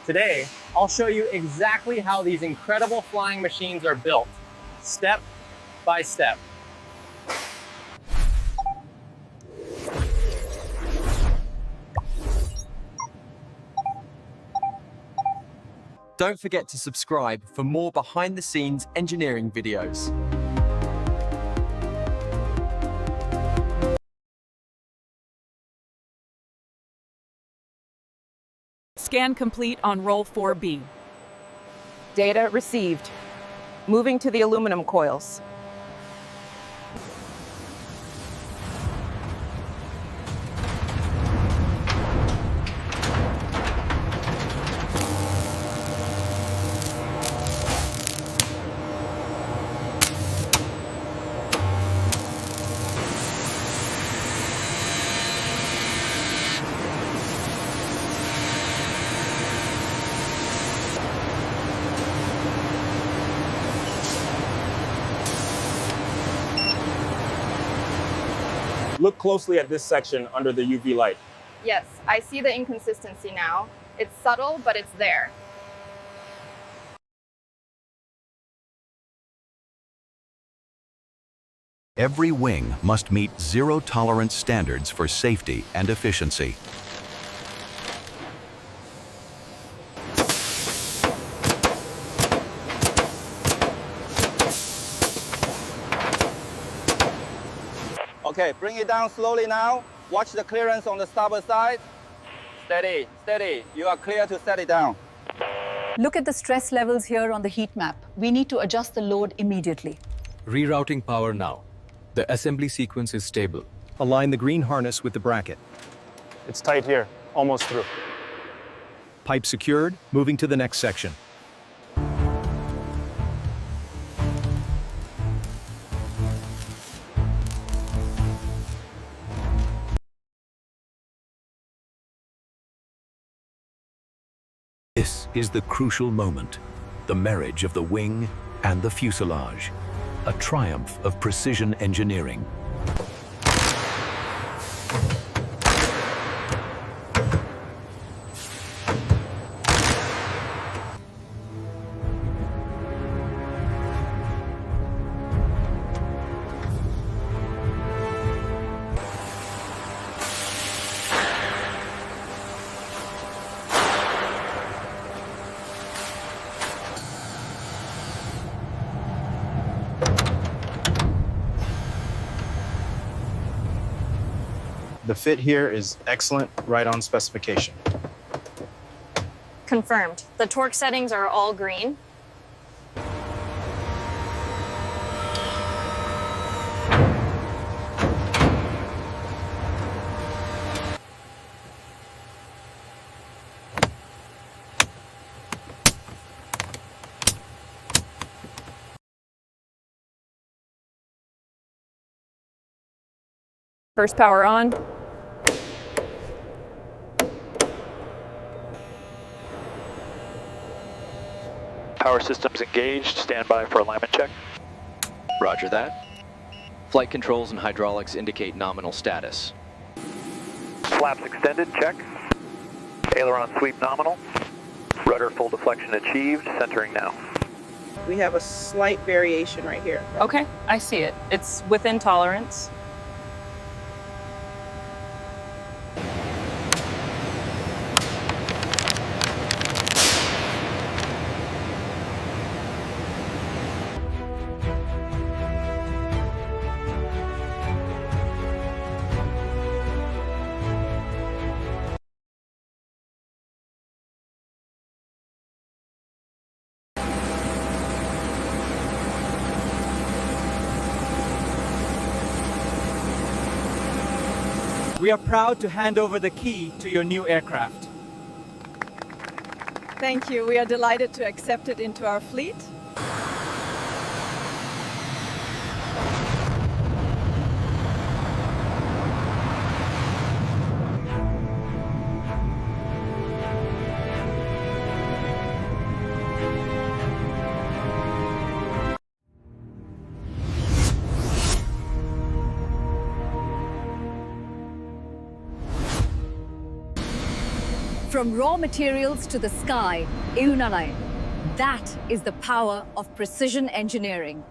Today, I'll show you exactly how these incredible flying machines are built, step by step. Don't forget to subscribe for more behind-the-scenes engineering videos. Scan complete on roll 4B. Data received. Moving to the aluminum coils. Look closely at this section under the UV light. Yes, I see the inconsistency now. It's subtle, but it's there. Every wing must meet zero-tolerance standards for safety and efficiency. Okay, bring it down slowly now. Watch the clearance on the starboard side. Steady, steady. You are clear to set it down. Look at the stress levels here on the heat map. We need to adjust the load immediately. Rerouting power now. The assembly sequence is stable. Align the green harness with the bracket. It's tight here, almost through. Pipe secured, moving to the next section. This is the crucial moment, the marriage of the wing and the fuselage, a triumph of precision engineering. The fit here is excellent, right on specification. Confirmed. The torque settings are all green. First power on. Power systems engaged. Stand by for alignment check. Roger that. Flight controls and hydraulics indicate nominal status. Flaps extended. Check. Aileron sweep nominal. Rudder full deflection achieved. Centering now. We have a slight variation right here. Okay, I see it. It's within tolerance. We are proud to hand over the key to your new aircraft. Thank you. We are delighted to accept it into our fleet. From raw materials to the sky, That is the power of precision engineering.